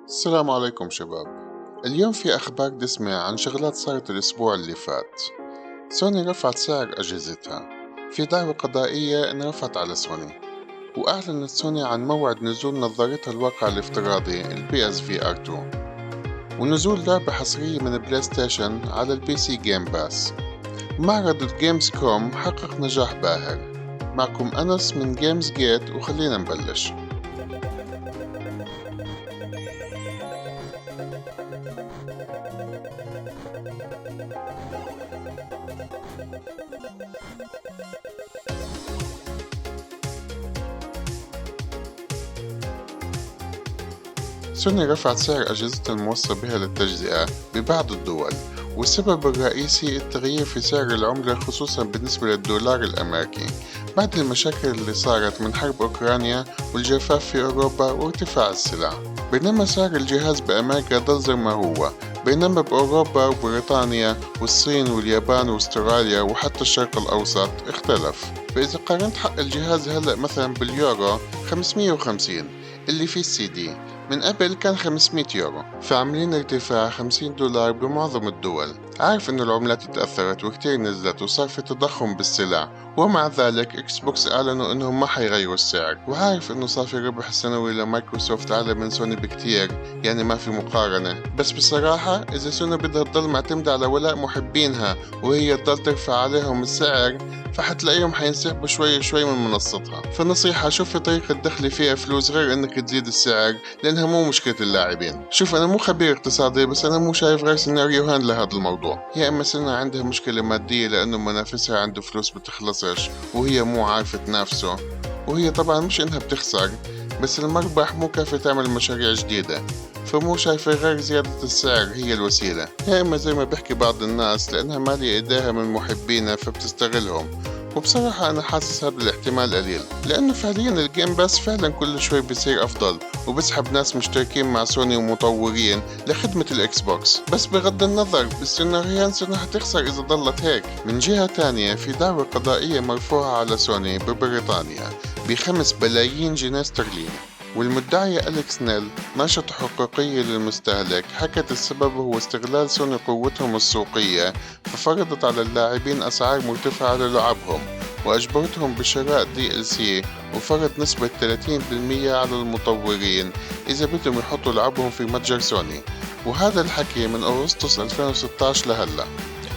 السلام عليكم شباب. اليوم في أخبار دسمة عن شغلات صارت الأسبوع اللي فات. سوني رفعت سعر أجهزتها، في دعوة قضائية إنرفعت على سوني، وأعلنت سوني عن موعد نزول نظارتها الواقع الافتراضي PSVR 2، ونزول لعبة حصرية من بلاي ستيشن على PC Gamepass. معرض gamescom حقق نجاح باهر. معكم أنس من جيمز جيت وخلينا نبلش. سوني رفعت سعر أجهزتها الموصى بها للتجزئة ببعض الدول، والسبب الرئيسي التغيير في سعر العملة خصوصا بالنسبة للدولار الأمريكي بعد المشاكل اللي صارت من حرب أوكرانيا والجفاف في أوروبا وارتفاع السلع. بينما سعر الجهاز بأمريكا ضل زي ما هو، بينما بأوروبا وبريطانيا والصين واليابان واستراليا وحتى الشرق الأوسط اختلف. فإذا قارنت حق الجهاز هلأ مثلا باليورو 550 اللي فيه السي دي، من قبل كان 500 يورو، فعاملين ارتفاع $50 بمعظم الدول. عارف انه العملات تأثرت وكتير نزلت وصار في تضخم بالسلع، ومع ذلك اكس بوكس اعلنوا انهم ما حيغيروا السعر، وعارف انه صار في ربح سنوي لمايكروسوفت اعلى من سوني بكتير، يعني ما في مقارنة. بس بصراحة اذا سوني بدها تضل معتمدة على ولاء محبينها وهي تضل ترفع عليهم السعر، فحتلاقيهم حينسحبوا شوي شوي من منصتها. فنصيحة، شوف في طريقة تدخلي فيها فلوس غير انك تزيد السعر، لانها مو مشكلة اللاعبين. شوف انا مو خبير اقتصادي، بس انا مو شايف غير سيناريوهان لهذا الموضوع. يا اما سنة عندها مشكلة مادية لانه منافسها عنده فلوس بتخلصش وهي مو عارفة تنافسه، وهي طبعا مش انها بتخسر، بس المربح مو كافي تعمل مشاريع جديدة، فمو شايفة غير زيادة السعر هي الوسيلة. يا إما زي ما بيحكي بعض الناس لأنها مالية إيديها من محبينها فبتستغلهم، وبصراحة أنا حاسس هذا الاحتمال قليل، لأنه فعليا الجيم باس فعلا كل شوي بيصير أفضل وبسحب ناس مشتركين مع سوني ومطورين لخدمة الإكس بوكس. بس بغض النظر، بالسيناريوهان سوني حتخسر إذا ضلت هيك. من جهة تانية في دعوة قضائية مرفوعة على سوني ببريطانيا ب5 بلايين جنيه استرليني، والمدعية أليكس نيل ناشطة حقوقية للمستهلك حكت السبب هو استغلال سوني قوتهم السوقية، ففرضت على اللاعبين أسعار مرتفعة للعبهم وأجبرتهم بشراء DLC، وفرض نسبة 30% على المطورين إذا بدهم يحطوا لعبهم في متجر سوني. وهذا الحكي من أغسطس 2016 لهلا.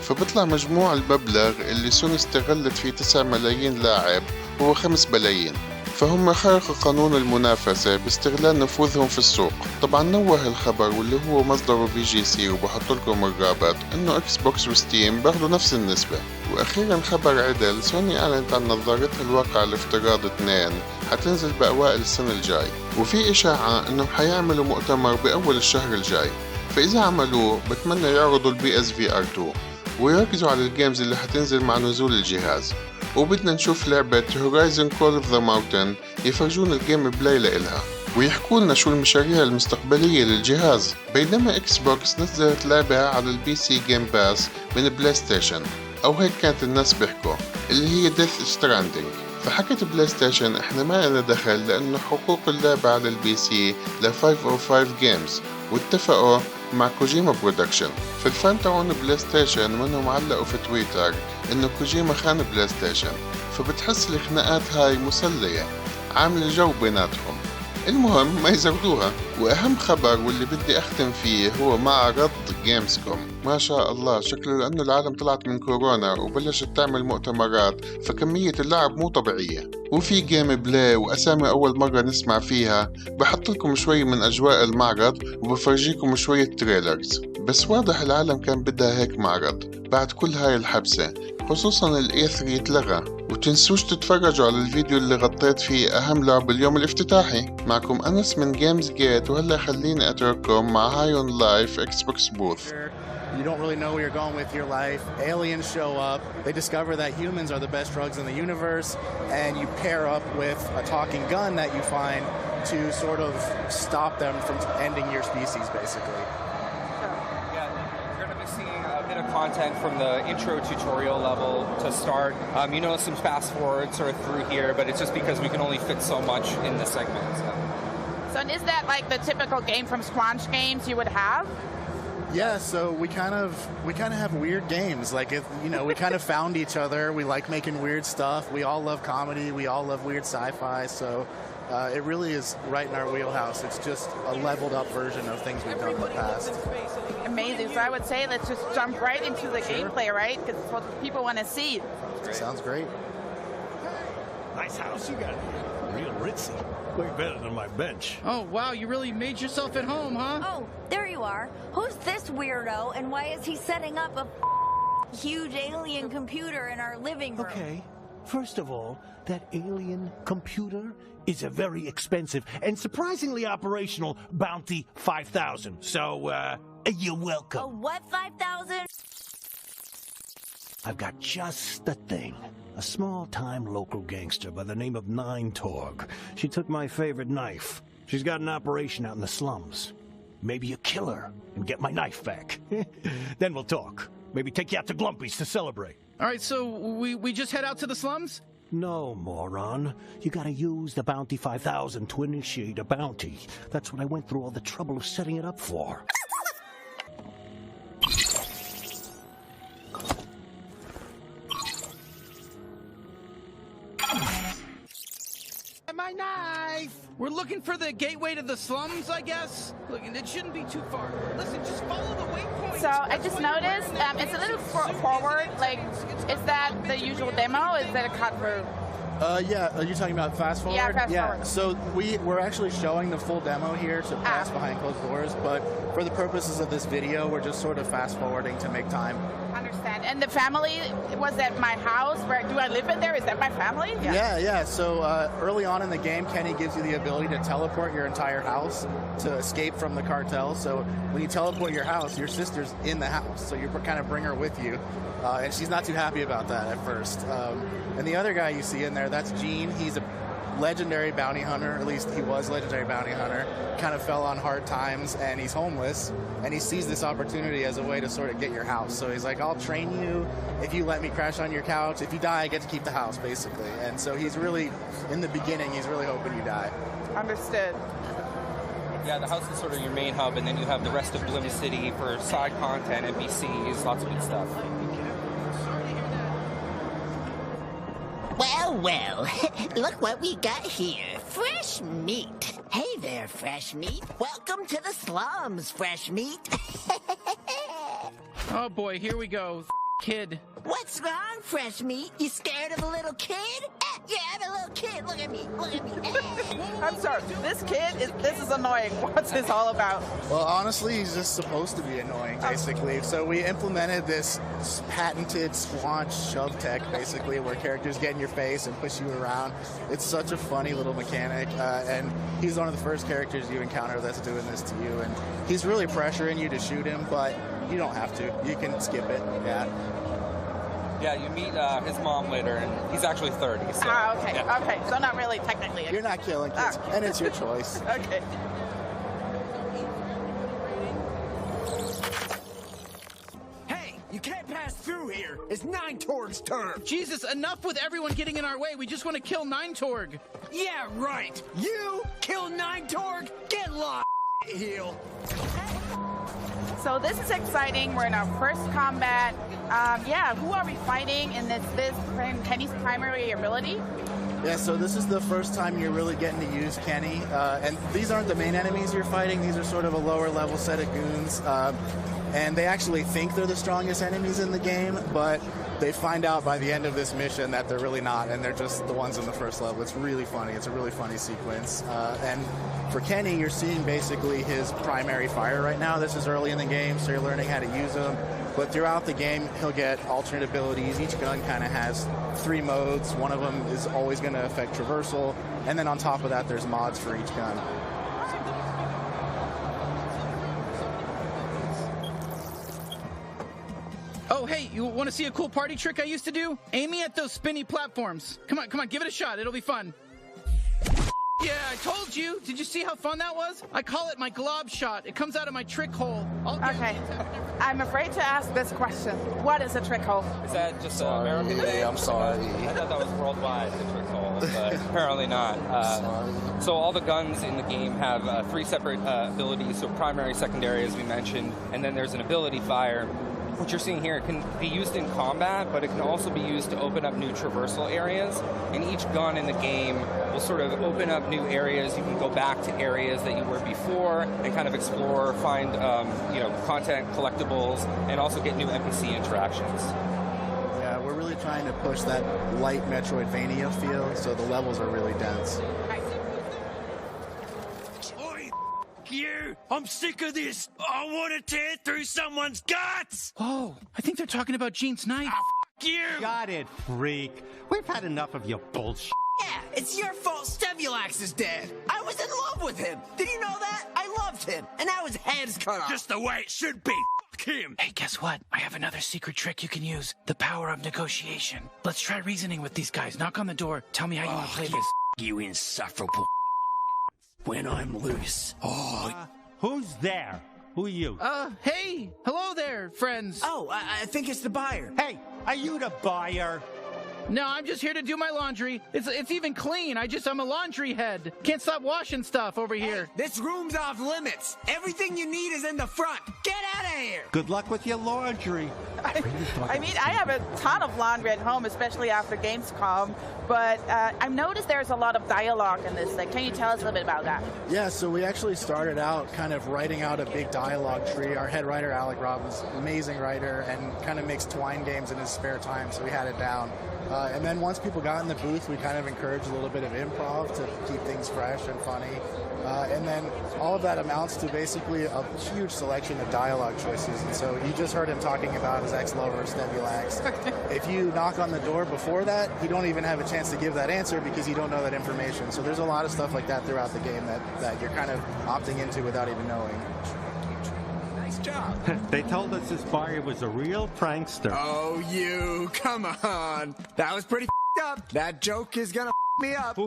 فبطلع مجموع المبلغ اللي سوني استغلت فيه 9 ملايين لاعب هو 5 بلايين. فهم خرقوا قانون المنافسة باستغلال نفوذهم في السوق. طبعا نوه الخبر واللي هو مصدره BGC، وبحط لكم الرابط، انه اكس بوكس وستيم باخدوا نفس النسبة. واخيرا خبر عدل، سوني اعلنت عن نظارتها الواقع الافتراضي 2 حتنزل باوائل السنة الجاي، وفي اشاعة انهم حيعملوا مؤتمر باول الشهر الجاي. فاذا عملوه بتمنى يعرضوا PSVR 2 ويركزوا على الجيمز اللي حتنزل مع نزول الجهاز. وبدنا نشوف لعبة هورايزن كول اوف ذا ماونتن يفرجون الجيم بلاي لإلها، ويحكوا لنا شو المشاريع المستقبلية للجهاز. بينما اكس بوكس نزلت لعبة على PC Gamepass من بلاي ستيشن، او هيك كانت الناس بيحكوا، اللي هي ديث ستراندينج. فحكت بلاي ستيشن احنا ما لنا دخل لانه حقوق اللعبة على PC ل 505 جيمز، واتفقوا مع كوجيما برودكشن. فالفان تاعون بلاي ستيشن منهم علقوا في تويتر انه كوجيما خان بلاي ستيشن، فبتحس الخناقات هاي مسلية عاملة جو بيناتهم. المهم ما يزودوها. واهم خبر واللي بدي اختم فيه هو معرض gamescom. ما شاء الله شكله لانه العالم طلعت من كورونا وبلشت تعمل مؤتمرات، فكمية اللعب مو طبيعية، وفي جيم بلاي واسامي اول مرة نسمع فيها. بحط لكم شوي من اجواء المعرض وبفرجيكم شوية تريلرز. بس واضح العالم كان بدها هيك معرض بعد كل هاي الحبسة، خصوصا الإي3 اتلغى. وتنسوش تتفرجوا على الفيديو اللي غطيت فيه أهم لعب اليوم الافتتاحي. معكم أنس من جيمز جيت، وهلا خليني أترككم مع هاي اون لايف اكس بوكس بوث. You don't really know where you're going with your life. Aliens show up. They discover that humans are the best drugs in the universe, and you pair up with a talking gun that you find to sort of stop them from ending your species, basically. Content from the intro tutorial level to start. You know, some fast forward sort of through here, but it's just because we can only fit so much in this segment. So. So is that like the typical game from Squanch Games you would have? Yeah, so we kind of have weird games. Like, we kind of found each other. We like making weird stuff. We all love comedy. We all love weird sci-fi. So it really is right in our wheelhouse. It's just a leveled up version of things we've done in the past. Amazing. So I would say let's just jump right into the gameplay, right? Because it's what people want to see. Sounds great. Nice house you got here. Real ritzy. Way better than my bench. Oh, wow, you really made yourself at home, huh? Oh, there you are. Who's this weirdo, and why is he setting up a huge alien computer in our living room? Okay, first of all, that alien computer is a very expensive and surprisingly operational Bounty 5000. So, you're welcome. A what 5,000? I've got just the thing. A small-time local gangster by the name of Nine Torg. She took my favorite knife. She's got an operation out in the slums. Maybe you kill her and get my knife back. Then we'll talk. Maybe take you out to Glumpy's to celebrate. All right, so we just head out to the slums? No, moron. You gotta use the Bounty 5000 to initiate a bounty. That's what I went through all the trouble of setting it up for. My knife! We're looking for the gateway to the slums, I guess? Look, it shouldn't be too far. Listen, just follow the waypoint. So I just noticed it's a little forward. Like, is that the usual demo? Is that a cut through? Yeah, are you talking about fast forward? Yeah, fast forward. So we're actually showing the full demo here to pass behind closed doors, but for the purposes of this video, we're just sort of fast forwarding to make time. Understand. And the family was at my house. Where do I live in there? Is that my family? Yeah. So early on in the game, Kenny gives you the ability to teleport your entire house to escape from the cartel. So when you teleport your house, your sister's in the house, so you kind of bring her with you. And she's not too happy about that at first. And the other guy you see in there, that's Gene. He's a legendary bounty hunter, at least he was legendary bounty hunter, kind of fell on hard times, and he's homeless, and he sees this opportunity as a way to sort of get your house. So he's like, I'll train you if you let me crash on your couch. If you die, I get to keep the house, basically. And so he's really, in the beginning, he's really hoping you die. Understood. Yeah, the house is sort of your main hub, and then you have the rest of Bloom City for side content, NPCs, lots of good stuff. Well, look what we got here. Fresh meat. Hey there, Fresh Meat. Welcome to the slums, Fresh Meat. Oh boy, here we go. Kid. What's wrong, Fresh Meat? You scared of a little kid? Yeah, I'm a little kid. Look at me. Look at me. I'm sorry. This is annoying. What's this all about? Well, honestly, he's just supposed to be annoying, basically. So we implemented this patented squanch shove tech, basically, where characters get in your face and push you around. It's such a funny little mechanic, and he's one of the first characters you encounter that's doing this to you. And he's really pressuring you to shoot him, but you don't have to. You can skip it. Yeah, you meet his mom later, and he's actually 30. So, okay. Yeah. Okay, so not really technically. You're not killing kids, and it's your choice. Okay. Hey, you can't pass through here. It's Nine Torg's turn. Jesus, enough with everyone getting in our way. We just want to kill Nine Torg. Yeah, right. You kill Nine Torg? Get lost, heel. So this is exciting. We're in our first combat. Who are we fighting? And is this Kenny's primary ability? Yeah, so this is the first time you're really getting to use Kenny. And these aren't the main enemies you're fighting. These are sort of a lower level set of goons. And they actually think they're the strongest enemies in the game, but they find out by the end of this mission that they're really not, and they're just the ones in the first level. It's really funny. It's a really funny sequence. And for Kenny, you're seeing basically his primary fire right now. This is early in the game, so you're learning how to use him. But throughout the game, he'll get alternate abilities. Each gun kind of has 3 modes. One of them is always going to affect traversal. And then on top of that, there's mods for each gun. Oh, hey, you want to see a cool party trick I used to do? Aim me at those spinny platforms. Come on, give it a shot. It'll be fun. Yeah, I told you. Did you see how fun that was? I call it my glob shot. It comes out of my trick hole. Okay. I'm afraid to ask this question. What is a trick hole? Is that just an American thing? I'm sorry. I thought that was worldwide, the trick hole, but apparently not. So all the guns in the game have 3 separate abilities, so primary, secondary, as we mentioned, and then there's an ability fire. What you're seeing here can be used in combat, but it can also be used to open up new traversal areas. And each gun in the game will sort of open up new areas. You can go back to areas that you were before and kind of explore, find content, collectibles, and also get new NPC interactions. Yeah, we're really trying to push that light Metroidvania feel, so the levels are really dense. You! I'm sick of this! I want to tear through someone's guts! Oh, I think they're talking about Gene's knife. You! Got it, freak. We've had enough of your bullshit. Yeah, it's your fault Stimulax is dead. I was in love with him. Did you know that? I loved him. And now his head's cut off. Just the way it should be. Fuck him. Hey, guess what? I have another secret trick you can use. The power of negotiation. Let's try reasoning with these guys. Knock on the door. Tell me how you want to play this. You insufferable when I'm loose. Who's there? Who are you? Hey. Hello there, friends. Oh, I think it's the buyer. Hey, are you the buyer? No, I'm just here to do my laundry. It's even clean. I'm a laundry head. Can't stop washing stuff over here. This room's off limits. Everything you need is in the front. Get out of here. Good luck with your laundry. I mean, I have a ton of laundry at home, especially after gamescom, but I've noticed there's a lot of dialogue in this. Like, can you tell us a little bit about that? Yeah, so we actually started out kind of writing out a big dialogue tree. Our head writer, Alec Robbins, amazing writer, and kind of makes twine games in his spare time, so we had it down. And then once people got in the booth, we kind of encouraged a little bit of improv to keep things fresh and funny. And then all of that amounts to basically a huge selection of dialogue choices. And so you just heard him talking about his ex-lover, Stimulax. If you knock on the door before that, you don't even have a chance to give that answer because you don't know that information. So there's a lot of stuff like that throughout the game that you're kind of opting into without even knowing. Job. They told us this buyer was a real prankster. Oh, you. Come on. That was pretty up. That joke is gonna me up.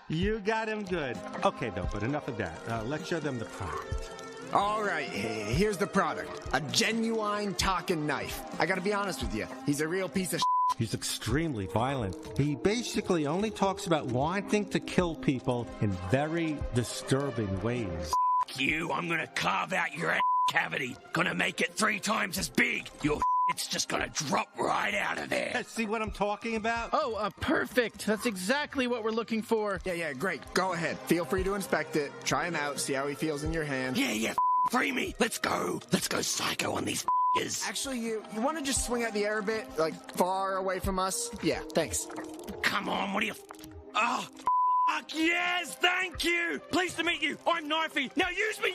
You got him good. Okay, though, but enough of that. Let's show them the product. All right, here's the product. A genuine talking knife. I gotta be honest with you. He's a real piece of shit. He's extremely violent. He basically only talks about wanting to kill people in very disturbing ways. You, I'm gonna carve out your ass cavity. Gonna make it 3 times as big. Your it's just gonna drop right out of there. See what I'm talking about? Oh, perfect. That's exactly what we're looking for. Yeah, great. Go ahead. Feel free to inspect it. Try him out. See how he feels in your hand. Yeah, free me. Let's go. Let's go psycho on these f***ers. Actually, you want to just swing out the air a bit? Like, far away from us? Yeah, thanks. Come on, what are you... Oh, fuck yes, thank you. Pleased to meet you. I'm Knifey. Now use me.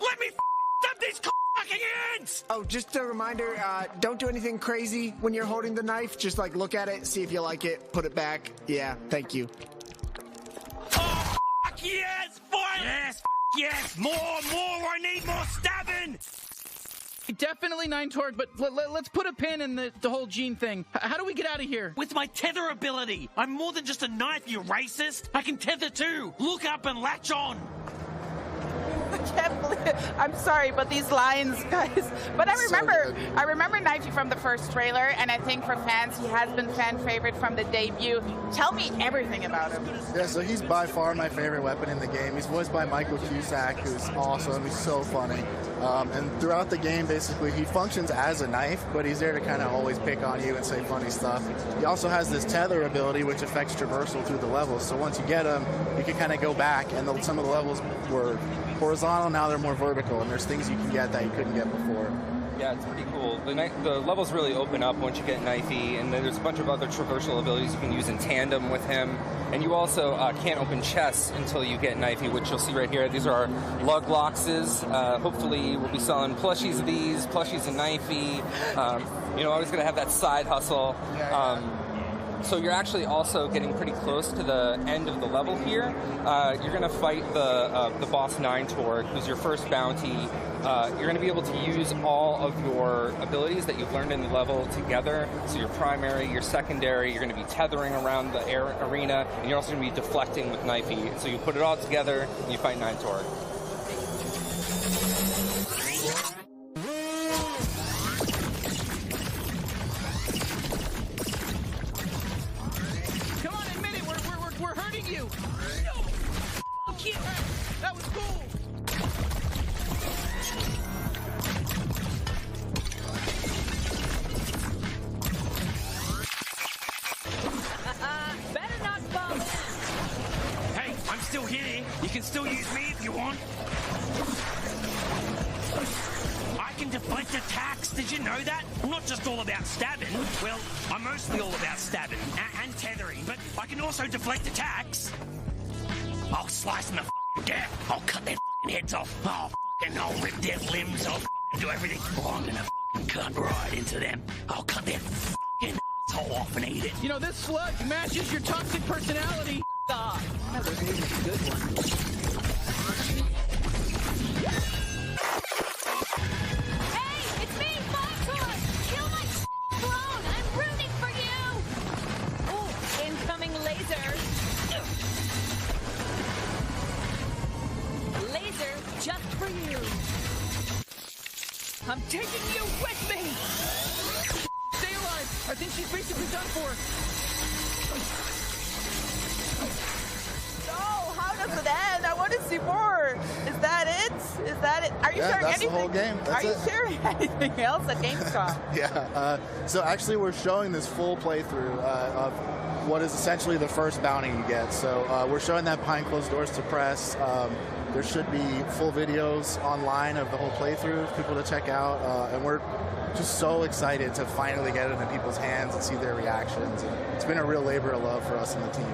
Let me up these fucking ends. Oh, just a reminder, don't do anything crazy when you're holding the knife. Just, like, look at it, see if you like it, put it back. Yeah, thank you. Oh, fuck yes, violence. Yes, more, I need more stabbing. Definitely 9 Torg, but let's put a pin in the whole Gene thing. How do we get out of here? With my tether ability. I'm more than just a knife, you racist. I can tether too. Look up and latch on. I can't believe it. I'm sorry, but these lines, guys. But I remember Nigel from the first trailer, and I think for fans, he has been fan favorite from the debut. Tell me everything about him. Yeah, so he's by far my favorite weapon in the game. He's voiced by Michael Cusack, who's awesome. He's so funny. And throughout the game, basically, he functions as a knife, but he's there to kind of always pick on you and say funny stuff. He also has this tether ability, which affects traversal through the levels. So once you get him, you can kind of go back, and some of the levels were horizontal, now they're more vertical, and there's things you can get that you couldn't get before. Yeah, it's pretty cool. The levels really open up once you get Knifey, and then there's a bunch of other traversal abilities you can use in tandem with him. And you also can't open chests until you get Knifey, which you'll see right here. These are our lug loxes. Hopefully we'll be selling plushies of these, plushies of Knifey. Always going to have that side hustle. So you're actually also getting pretty close to the end of the level here. You're going to fight the boss 9 Torg, who's your first bounty. You're going to be able to use all of your abilities that you've learned in the level together. So your primary, your secondary, you're going to be tethering around the arena, and you're also going to be deflecting with Knifey. So you put it all together, and you fight 9 Torg. That was cool. Better not fall. Hey, I'm still here. You can still use me if you want. I can deflect attacks. Did you know that? I'm not just all about stabbing. Well, I'm mostly all about stabbing and tethering, but I can also deflect attacks. I'll slice them to death. I'll cut their heads off. I'll rip their limbs off. Do everything. Oh, I'm gonna cut right into them. I'll cut their asshole off and eat it. You know, this slug matches your toxic personality. Another good one. Hey, it's me, Foxhorn! Kill my clone! I'm rooting for you! Ooh, incoming laser. Laser just for you. I'm taking you with me! Stay alive! I think she's basically done for. No, how does it end? I want to see more. Is that it? Is that it? Are you sharing that's anything? the whole game. That's Are you it. sharing anything else at gamescom? Yeah. So actually, we're showing this full playthrough of what is essentially the first bounty you get. So we're showing that behind closed doors to press. There should be full videos online of the whole playthrough for people to check out, and we're just so excited to finally get it in people's hands and see their reactions. And it's been a real labor of love for us and the team.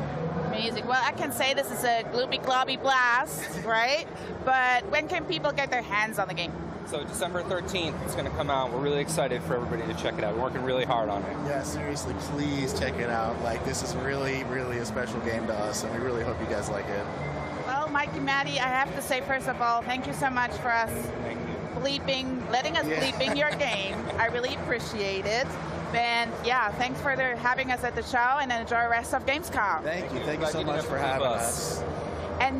Amazing. Well, I can say this is a gloomy globby blast, right? But when can people get their hands on the game? So December 13th, it's going to come out. We're really excited for everybody to check it out. We're working really hard on it. Yeah, seriously, please check it out. Like, this is really, really a special game to us, and we really hope you guys like it. Well, Mike and Maddie, I have to say, first of all, thank you so much for us letting us bleeping your game. I really appreciate it. And yeah, thanks for having us at the show, and enjoy the rest of Gamescom. Thank you so much for having us.